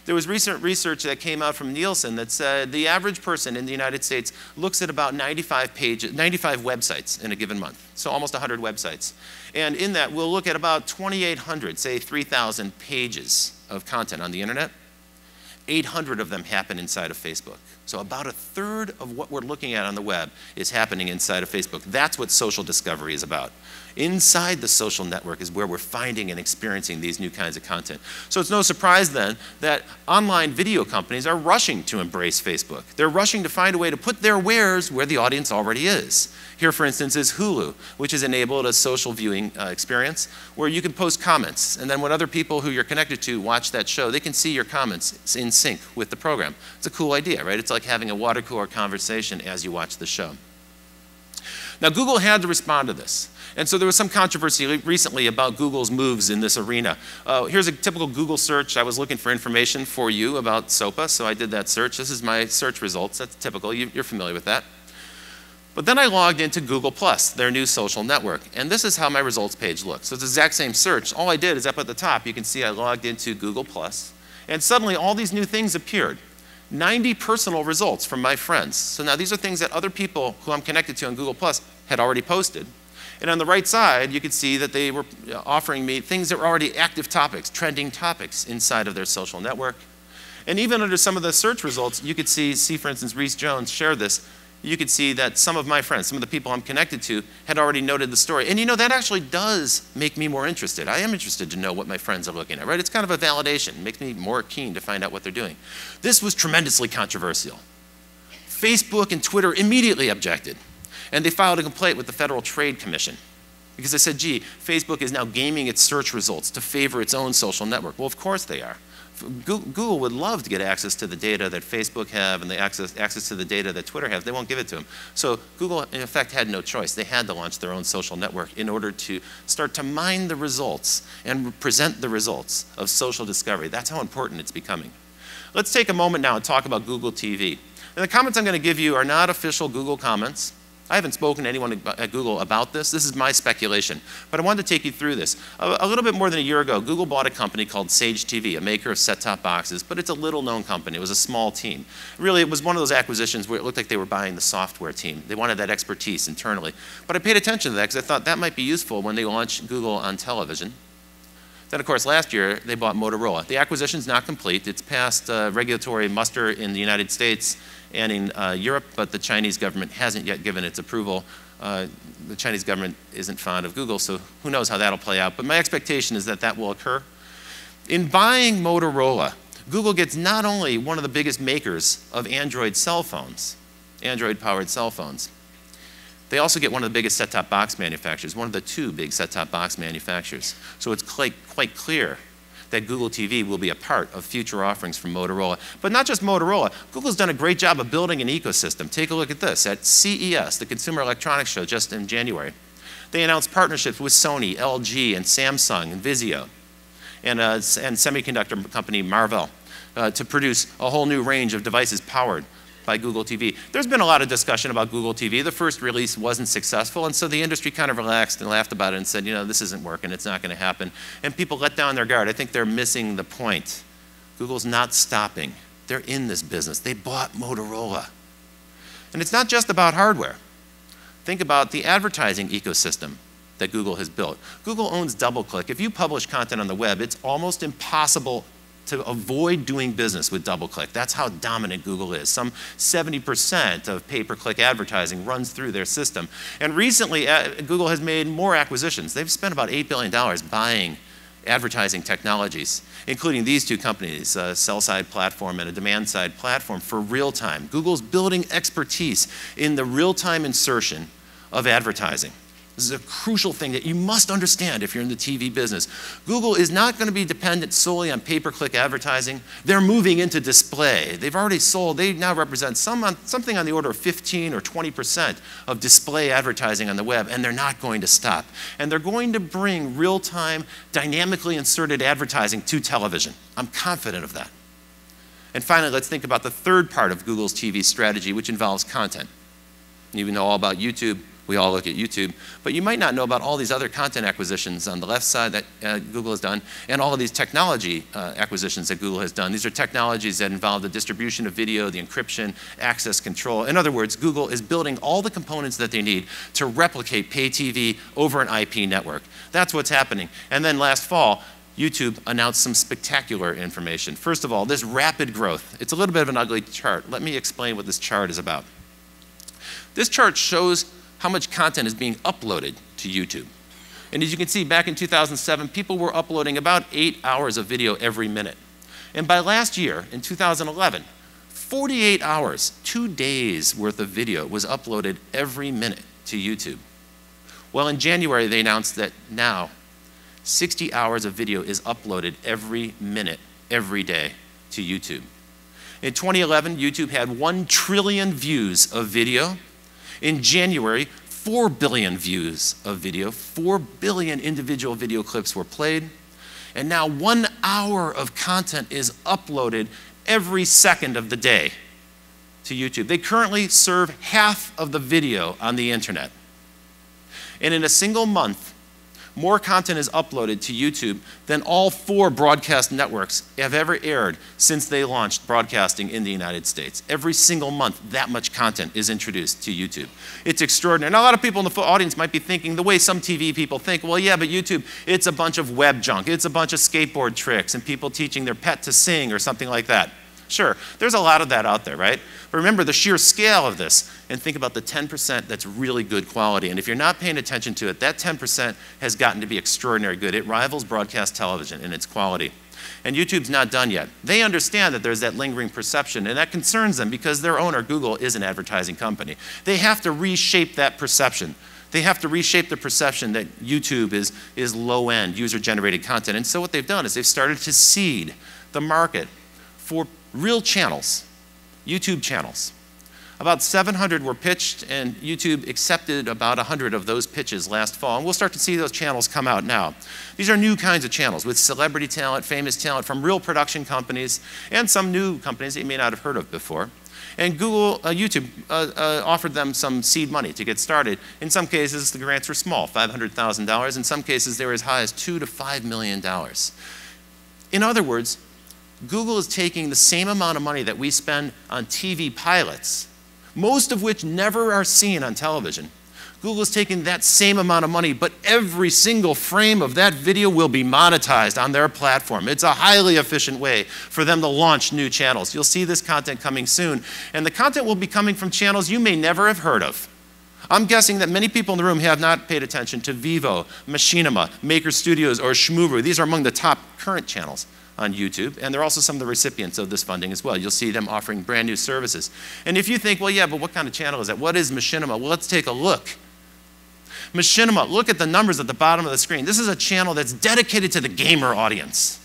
There was recent research that came out from Nielsen that said the average person in the United States looks at about 95 websites in a given month, so almost 100 websites. And in that, we'll look at about 2,800, say 3,000 pages of content on the internet. 800 of them happen inside of Facebook. So about a third of what we're looking at on the web is happening inside of Facebook. That's what social discovery is about. Inside the social network is where we're finding and experiencing these new kinds of content. So it's no surprise then that online video companies are rushing to embrace Facebook. They're rushing to find a way to put their wares where the audience already is. Here, for instance, is Hulu, which has enabled a social viewing experience where you can post comments, and then when other people who you're connected to watch that show, they can see your comments in sync with the program. It's a cool idea, right? It's like having a water cooler conversation as you watch the show. Now, Google had to respond to this. And so there was some controversy recently about Google's moves in this arena. Here's a typical Google search. I was looking for information for you about SOPA, so I did that search. This is my search results. That's typical. You're familiar with that. But then I logged into Google+, their new social network. And this is how my results page looks. So it's the exact same search. All I did is up at the top, you can see I logged into Google+. And suddenly all these new things appeared. 90 personal results from my friends. So now these are things that other people who I'm connected to on Google+ had already posted. And on the right side, you could see that they were offering me things that were already active topics, trending topics inside of their social network. And even under some of the search results, you could see for instance, Reese Jones shared this. You could see that some of my friends, some of the people I'm connected to, had already noted the story. And you know, that actually does make me more interested. I am interested to know what my friends are looking at, right? It's kind of a validation. It makes me more keen to find out what they're doing. This was tremendously controversial. Facebook and Twitter immediately objected. And they filed a complaint with the Federal Trade Commission because they said, gee, Facebook is now gaming its search results to favor its own social network. Well, of course they are. Google would love to get access to the data that Facebook have and the access to the data that Twitter has. They won't give it to them. So Google, in effect, had no choice. They had to launch their own social network in order to start to mine the results and present the results of social discovery. That's how important it's becoming. Let's take a moment now and talk about Google TV. And the comments I'm going to give you are not official Google comments. I haven't spoken to anyone at Google about this. This is my speculation. But I wanted to take you through this. A little bit more than a year ago, Google bought a company called Sage TV, a maker of set-top boxes, but it's a little-known company. It was a small team. Really, it was one of those acquisitions where it looked like they were buying the software team. They wanted that expertise internally. But I paid attention to that because I thought that might be useful when they launched Google on television. Then, of course, last year, they bought Motorola. The acquisition's not complete. It's passed regulatory muster in the United States and in Europe, but the Chinese government hasn't yet given its approval. The Chinese government isn't fond of Google, so who knows how that'll play out. But my expectation is that that will occur. In buying Motorola, Google gets not only one of the biggest makers of Android cell phones, Android-powered cell phones, they also get one of the biggest set-top box manufacturers, one of the two big set-top box manufacturers. So it's quite clear that Google TV will be a part of future offerings from Motorola. But not just Motorola. Google's done a great job of building an ecosystem. Take a look at this. At CES, the Consumer Electronics Show just in January, they announced partnerships with Sony, LG, and Samsung, and Vizio, and semiconductor company Marvell to produce a whole new range of devices powered by Google TV. There's been a lot of discussion about Google TV. The first release wasn't successful, and so the industry kind of relaxed and laughed about it and said, you know, this isn't working, it's not going to happen. And people let down their guard. I think they're missing the point. Google's not stopping. They're in this business. They bought Motorola. And it's not just about hardware. Think about the advertising ecosystem that Google has built. Google owns DoubleClick. If you publish content on the web, it's almost impossible to avoid doing business with DoubleClick. That's how dominant Google is. Some 70% of pay-per-click advertising runs through their system. And recently, Google has made more acquisitions. They've spent about $8 billion buying advertising technologies, including these two companies, a sell-side platform and a demand-side platform for real-time. Google's building expertise in the real-time insertion of advertising. This is a crucial thing that you must understand if you're in the TV business. Google is not going to be dependent solely on pay-per-click advertising. They're moving into display. They've already sold, they now represent something on the order of 15 or 20% of display advertising on the web, and they're not going to stop. And they're going to bring real-time, dynamically inserted advertising to television. I'm confident of that. And finally, let's think about the third part of Google's TV strategy, which involves content. You know all about YouTube. We all look at YouTube, but you might not know about all these other content acquisitions on the left side that Google has done, and all of these technology acquisitions that Google has done. These are technologies that involve the distribution of video, the encryption, access control. In other words, Google is building all the components that they need to replicate pay TV over an IP network. That's what's happening. And then last fall, YouTube announced some spectacular information. First of all, this rapid growth. It's a little bit of an ugly chart. Let me explain what this chart is about. This chart shows how much content is being uploaded to YouTube. And as you can see, back in 2007, people were uploading about 8 hours of video every minute. And by last year, in 2011, 48 hours, 2 days worth of video was uploaded every minute to YouTube. Well, in January, they announced that now 60 hours of video is uploaded every minute, every day to YouTube. In 2011, YouTube had 1 trillion views of video. In January, 4 billion views of video. 4 billion individual video clips were played. And now 1 hour of content is uploaded every second of the day to YouTube. They currently serve half of the video on the internet. And in a single month, more content is uploaded to YouTube than all 4 broadcast networks have ever aired since they launched broadcasting in the United States. Every single month, that much content is introduced to YouTube. It's extraordinary. Now, a lot of people in the audience might be thinking the way some TV people think, well, yeah, but YouTube, it's a bunch of web junk. It's a bunch of skateboard tricks and people teaching their pet to sing or something like that. Sure, there's a lot of that out there, right? But remember the sheer scale of this and think about the 10% that's really good quality. And if you're not paying attention to it, that 10% has gotten to be extraordinary good. It rivals broadcast television in its quality. And YouTube's not done yet. They understand that there's that lingering perception, and that concerns them because their owner, Google, is an advertising company. They have to reshape that perception. They have to reshape the perception that YouTube is low-end, user-generated content. And so what they've done is they've started to seed the market for real channels, YouTube channels. About 700 were pitched, and YouTube accepted about 100 of those pitches last fall. And we'll start to see those channels come out now. These are new kinds of channels with celebrity talent, famous talent from real production companies, and some new companies that you may not have heard of before. And YouTube offered them some seed money to get started. In some cases, the grants were small, $500,000. In some cases, they were as high as $2 to $5 million. In other words, Google is taking the same amount of money that we spend on TV pilots, most of which never are seen on television. Google is taking that same amount of money, but every single frame of that video will be monetized on their platform. It's a highly efficient way for them to launch new channels. You'll see this content coming soon, and the content will be coming from channels you may never have heard of. I'm guessing that many people in the room have not paid attention to Vivo, Machinima, Maker Studios, or Shmoovoo. These are among the top current channels on YouTube, and they're also some of the recipients of this funding as well. You'll see them offering brand new services. And if you think, well, yeah, but what kind of channel is that? What is Machinima? Well, let's take a look. Machinima, look at the numbers at the bottom of the screen. This is a channel that's dedicated to the gamer audience.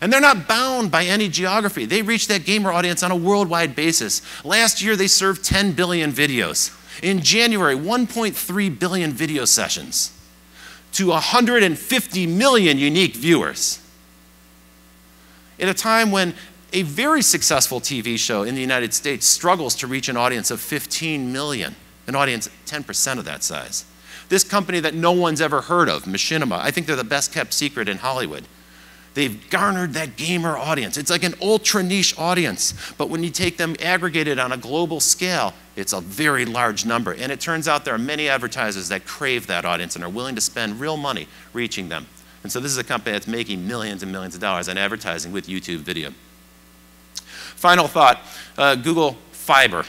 And they're not bound by any geography. They reach that gamer audience on a worldwide basis. Last year, they served 10 billion videos. In January, 1.3 billion video sessions to 150 million unique viewers. At a time when a very successful TV show in the United States struggles to reach an audience of 15 million, an audience 10% of that size. This company that no one's ever heard of, Machinima, I think they're the best kept secret in Hollywood. They've garnered that gamer audience. It's like an ultra niche audience, but when you take them aggregated on a global scale, it's a very large number. And it turns out there are many advertisers that crave that audience and are willing to spend real money reaching them. And so this is a company that's making millions and millions of dollars on advertising with YouTube video. Final thought, Google Fiber.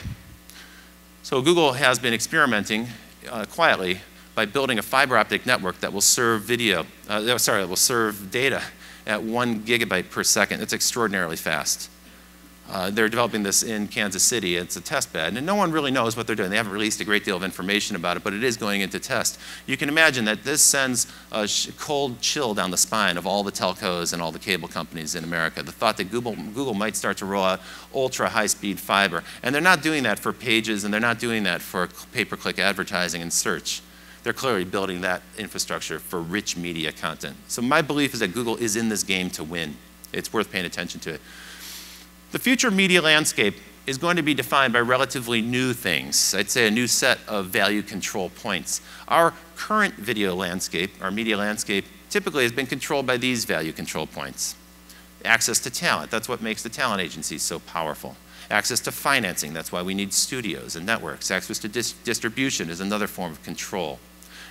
So Google has been experimenting quietly by building a fiber optic network that will serve data at 1 gigabyte per second. It's extraordinarily fast. They're developing this in Kansas City. It's a test bed, and no one really knows what they're doing. They haven't released a great deal of information about it, but it is going into test. You can imagine that this sends a cold chill down the spine of all the telcos and all the cable companies in America. The thought that Google might start to roll out ultra high-speed fiber, and they're not doing that for pages, and they're not doing that for pay-per-click advertising and search. They're clearly building that infrastructure for rich media content. So my belief is that Google is in this game to win. It's worth paying attention to it. The future media landscape is going to be defined by relatively new things. I'd say a new set of value control points. Our current video landscape, our media landscape, typically has been controlled by these value control points. Access to talent, that's what makes the talent agencies so powerful. Access to financing, that's why we need studios and networks. Access to distribution is another form of control.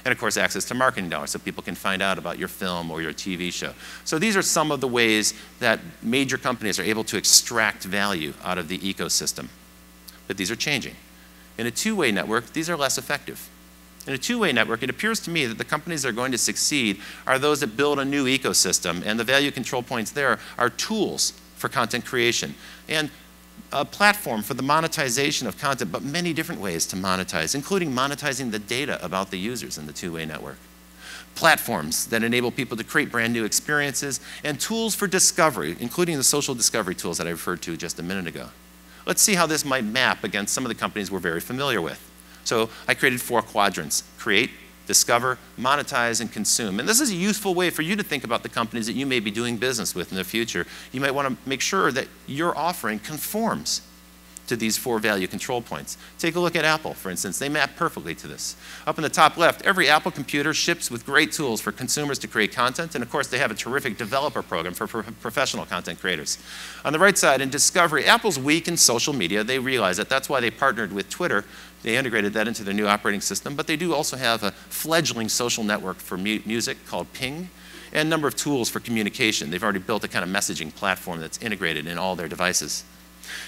And of course, access to marketing dollars so people can find out about your film or your TV show. So these are some of the ways that major companies are able to extract value out of the ecosystem. But these are changing. In a two-way network, these are less effective. In a two-way network, it appears to me that the companies that are going to succeed are those that build a new ecosystem, and the value control points there are tools for content creation and a platform for the monetization of content, but many different ways to monetize, including monetizing the data about the users in the two-way network. Platforms that enable people to create brand new experiences, and tools for discovery, including the social discovery tools that I referred to just a minute ago. Let's see how this might map against some of the companies we're very familiar with. So I created 4 quadrants: create, discover, monetize, and consume. And this is a useful way for you to think about the companies that you may be doing business with in the future. You might want to make sure that your offering conforms to these 4 value control points. Take a look at Apple, for instance. They map perfectly to this. Up in the top left, every Apple computer ships with great tools for consumers to create content, and of course they have a terrific developer program for professional content creators. On the right side, in discovery, Apple's weak in social media. They realize that. That's why they partnered with Twitter. They integrated that into their new operating system, but they do also have a fledgling social network for music called Ping, and a number of tools for communication. They've already built a kind of messaging platform that's integrated in all their devices.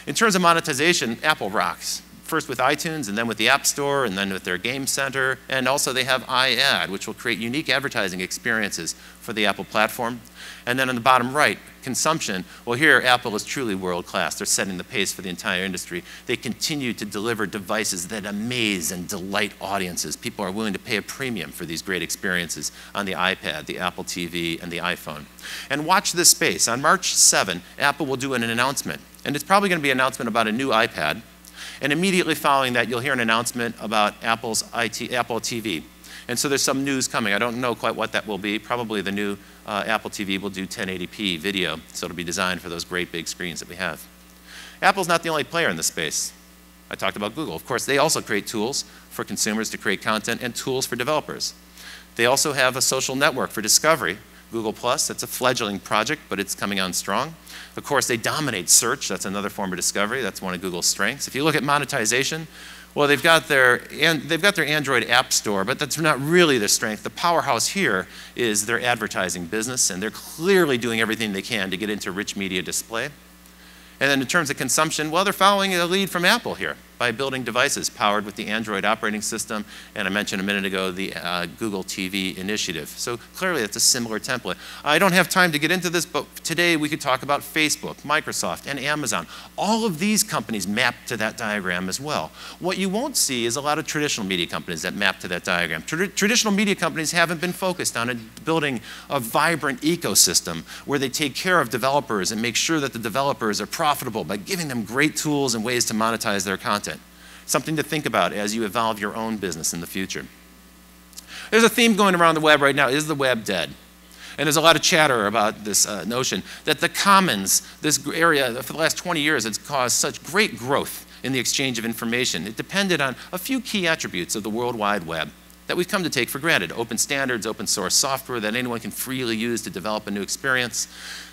In terms of monetization, Apple rocks. First with iTunes, and then with the App Store, and then with their Game Center, and also they have iAd, which will create unique advertising experiences for the Apple platform. And then on the bottom right, consumption. Well, here Apple is truly world class. They're setting the pace for the entire industry. They continue to deliver devices that amaze and delight audiences. People are willing to pay a premium for these great experiences on the iPad, the Apple TV, and the iPhone. And watch this space. On March 7, Apple will do an announcement. And it's probably going to be an announcement about a new iPad. And immediately following that, you'll hear an announcement about Apple TV. And so there's some news coming. I don't know quite what that will be. Probably the new Apple TV will do 1080p video, so it'll be designed for those great big screens that we have. Apple's not the only player in this space. I talked about Google. Of course, they also create tools for consumers to create content and tools for developers. They also have a social network for discovery, Google+. That's a fledgling project, but it's coming on strong. Of course, they dominate search. That's another form of discovery. That's one of Google's strengths. If you look at monetization, well, they've got their Android App Store, but that's not really their strength. The powerhouse here is their advertising business, and they're clearly doing everything they can to get into rich media display. And then in terms of consumption, well, they're following a lead from Apple here by building devices powered with the Android operating system, and I mentioned a minute ago the Google TV initiative. So clearly it's a similar template. I don't have time to get into this, but today we could talk about Facebook, Microsoft, and Amazon. All of these companies map to that diagram as well. What you won't see is a lot of traditional media companies that map to that diagram. Traditional media companies haven't been focused on building a vibrant ecosystem where they take care of developers and make sure that the developers are profitable by giving them great tools and ways to monetize their content. Something to think about as you evolve your own business in the future. There's a theme going around the web right now: is the web dead? And there's a lot of chatter about this notion that the commons, this area, for the last 20 years, it's caused such great growth in the exchange of information. It depended on a few key attributes of the World Wide Web that we've come to take for granted: open standards, open source software that anyone can freely use to develop a new experience.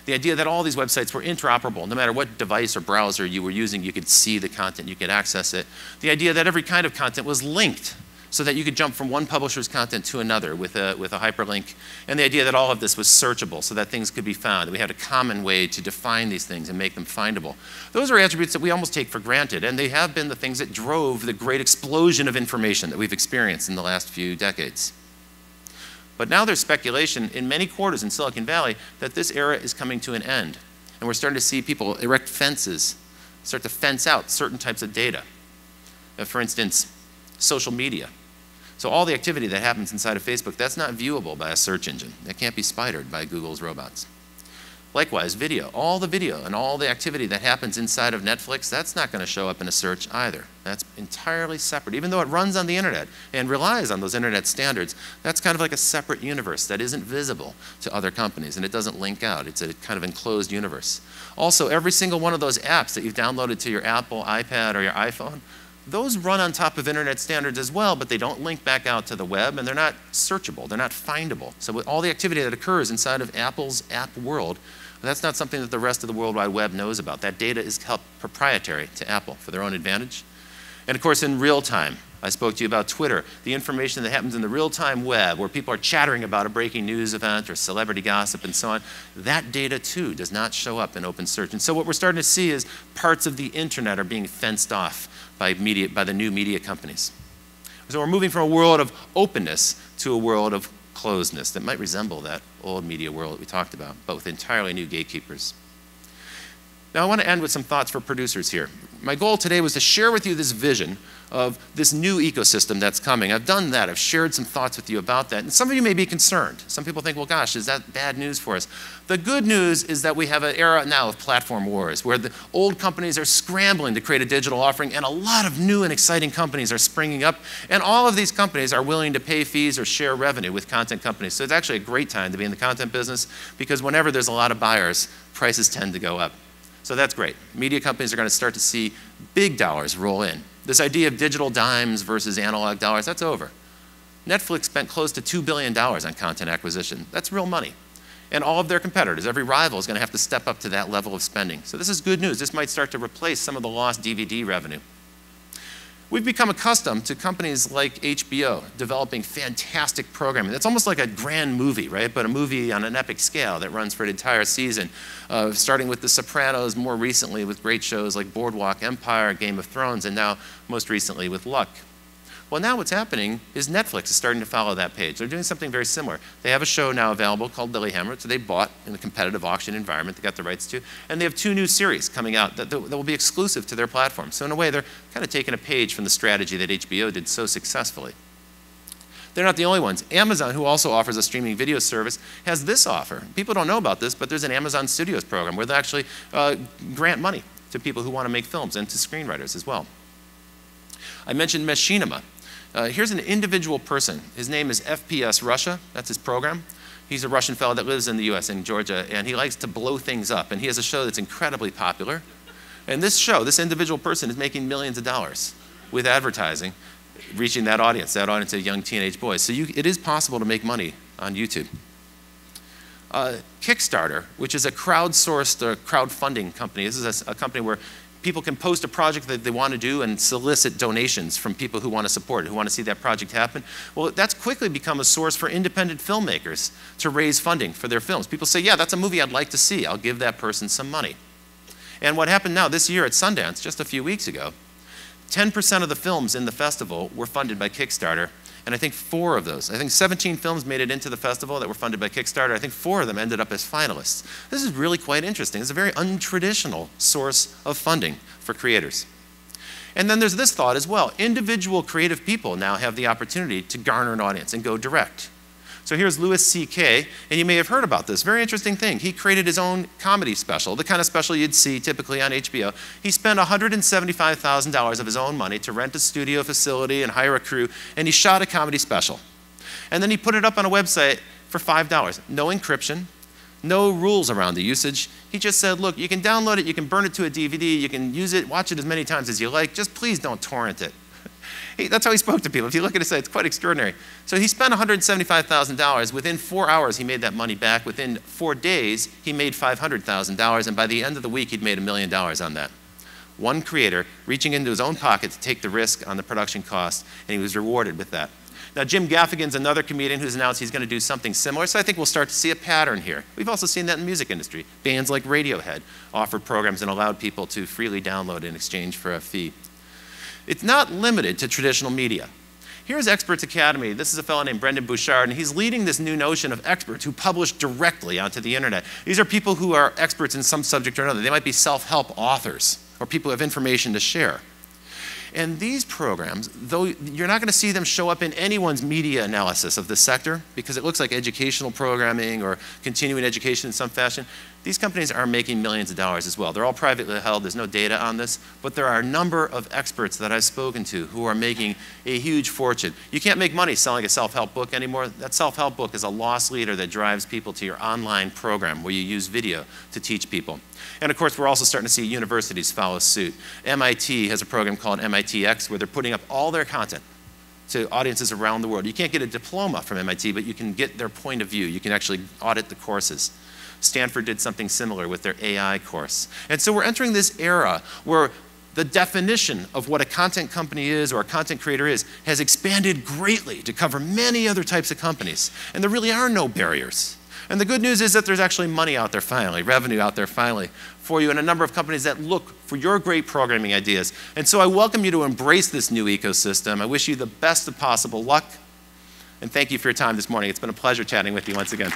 The idea that all these websites were interoperable. No matter what device or browser you were using, you could see the content, you could access it. The idea that every kind of content was linked so that you could jump from one publisher's content to another with a hyperlink. And the idea that all of this was searchable so that things could be found, that we had a common way to define these things and make them findable. Those are attributes that we almost take for granted, and they have been the things that drove the great explosion of information that we've experienced in the last few decades. But now there's speculation in many quarters in Silicon Valley that this era is coming to an end. And we're starting to see people erect fences, start to fence out certain types of data. For instance, social media. So all the activity that happens inside of Facebook, that's not viewable by a search engine. That can't be spidered by Google's robots. Likewise, video. All the video and all the activity that happens inside of Netflix, that's not going to show up in a search either. That's entirely separate. Even though it runs on the internet and relies on those internet standards, that's kind of like a separate universe that isn't visible to other companies, and it doesn't link out. It's a kind of enclosed universe. Also, every single one of those apps that you've downloaded to your Apple, iPad, or your iPhone, those run on top of internet standards as well, but they don't link back out to the web, and they're not searchable, they're not findable. So with all the activity that occurs inside of Apple's app world, that's not something that the rest of the World Wide Web knows about. That data is kept proprietary to Apple for their own advantage. And of course, in real time, I spoke to you about Twitter, the information that happens in the real-time web where people are chattering about a breaking news event or celebrity gossip and so on. That data, too, does not show up in open search. And so what we're starting to see is parts of the internet are being fenced off by the new media companies. So we're moving from a world of openness to a world of closedness that might resemble that old media world that we talked about, but with entirely new gatekeepers. Now, I want to end with some thoughts for producers here. My goal today was to share with you this vision of this new ecosystem that's coming. I've done that. I've shared some thoughts with you about that. And some of you may be concerned. Some people think, well, gosh, is that bad news for us? The good news is that we have an era now of platform wars where the old companies are scrambling to create a digital offering, and a lot of new and exciting companies are springing up. And all of these companies are willing to pay fees or share revenue with content companies. So it's actually a great time to be in the content business, because whenever there's a lot of buyers, prices tend to go up. So that's great. Media companies are going to start to see big dollars roll in. This idea of digital dimes versus analog dollars, that's over. Netflix spent close to $2 billion on content acquisition. That's real money. And all of their competitors, every rival, is going to have to step up to that level of spending. So this is good news. This might start to replace some of the lost DVD revenue. We've become accustomed to companies like HBO developing fantastic programming. That's almost like a grand movie, right? But a movie on an epic scale that runs for an entire season, starting with The Sopranos, more recently with great shows like Boardwalk Empire, Game of Thrones, and now most recently with Luck. Well, now what's happening is Netflix is starting to follow that page. They're doing something very similar. They have a show now available called Lilyhammer, so they bought in a competitive auction environment they got the rights to, and they have 2 new series coming out that will be exclusive to their platform. So in a way, they're kind of taking a page from the strategy that HBO did so successfully. They're not the only ones. Amazon, who also offers a streaming video service, has this offer. People don't know about this, but there's an Amazon Studios program where they actually grant money to people who want to make films and to screenwriters as well. I mentioned Machinima. Here's an individual person. His name is FPS Russia. That's his program. He's a Russian fellow that lives in the US, in Georgia, and he likes to blow things up. And he has a show that's incredibly popular. And this show, this individual person, is making millions of dollars with advertising, reaching that audience of young teenage boys. So it is possible to make money on YouTube. Kickstarter, which is a crowdsourced crowdfunding company. This is a company where people can post a project that they want to do and solicit donations from people who want to support it, who want to see that project happen. Well, that's quickly become a source for independent filmmakers to raise funding for their films. People say, yeah, that's a movie I'd like to see. I'll give that person some money. And what happened now this year at Sundance, just a few weeks ago, 10% of the films in the festival were funded by Kickstarter. And I think 4 of those, I think 17 films made it into the festival that were funded by Kickstarter. I think 4 of them ended up as finalists. This is really quite interesting. It's a very untraditional source of funding for creators. And then there's this thought as well. Individual creative people now have the opportunity to garner an audience and go direct. So here's Louis C.K., and you may have heard about this. Very interesting thing. He created his own comedy special, the kind of special you'd see typically on HBO. He spent $175,000 of his own money to rent a studio facility and hire a crew, and he shot a comedy special. And then he put it up on a website for $5. No encryption, no rules around the usage. He just said, look, you can download it, you can burn it to a DVD, you can use it, watch it as many times as you like, just please don't torrent it. That's how he spoke to people. If you look at his site, it's quite extraordinary. So he spent $175,000. Within 4 hours, he made that money back. Within 4 days, he made $500,000. And by the end of the week, he'd made $1 million on that. One creator reaching into his own pocket to take the risk on the production cost, and he was rewarded with that. Now, Jim Gaffigan's another comedian who's announced he's going to do something similar, so I think we'll start to see a pattern here. We've also seen that in the music industry. Bands like Radiohead offered programs and allowed people to freely download in exchange for a fee. It's not limited to traditional media. Here's Experts Academy. This is a fellow named Brendan Bouchard, and he's leading this new notion of experts who publish directly onto the internet. These are people who are experts in some subject or another. They might be self-help authors or people who have information to share. And these programs, though you're not going to see them show up in anyone's media analysis of the sector because it looks like educational programming or continuing education in some fashion, these companies are making millions of dollars as well. They're all privately held. There's no data on this. But there are a number of experts that I've spoken to who are making a huge fortune. You can't make money selling a self-help book anymore. That self-help book is a loss leader that drives people to your online program where you use video to teach people. And of course, we're also starting to see universities follow suit. MIT has a program called MITx where they're putting up all their content to audiences around the world. You can't get a diploma from MIT, but you can get their point of view. You can actually audit the courses. Stanford did something similar with their AI course. And so we're entering this era where the definition of what a content company is or a content creator is has expanded greatly to cover many other types of companies. And there really are no barriers. And the good news is that there's actually money out there finally, revenue out there finally for you, and a number of companies that look for your great programming ideas. And so I welcome you to embrace this new ecosystem. I wish you the best of possible luck. And thank you for your time this morning. It's been a pleasure chatting with you once again.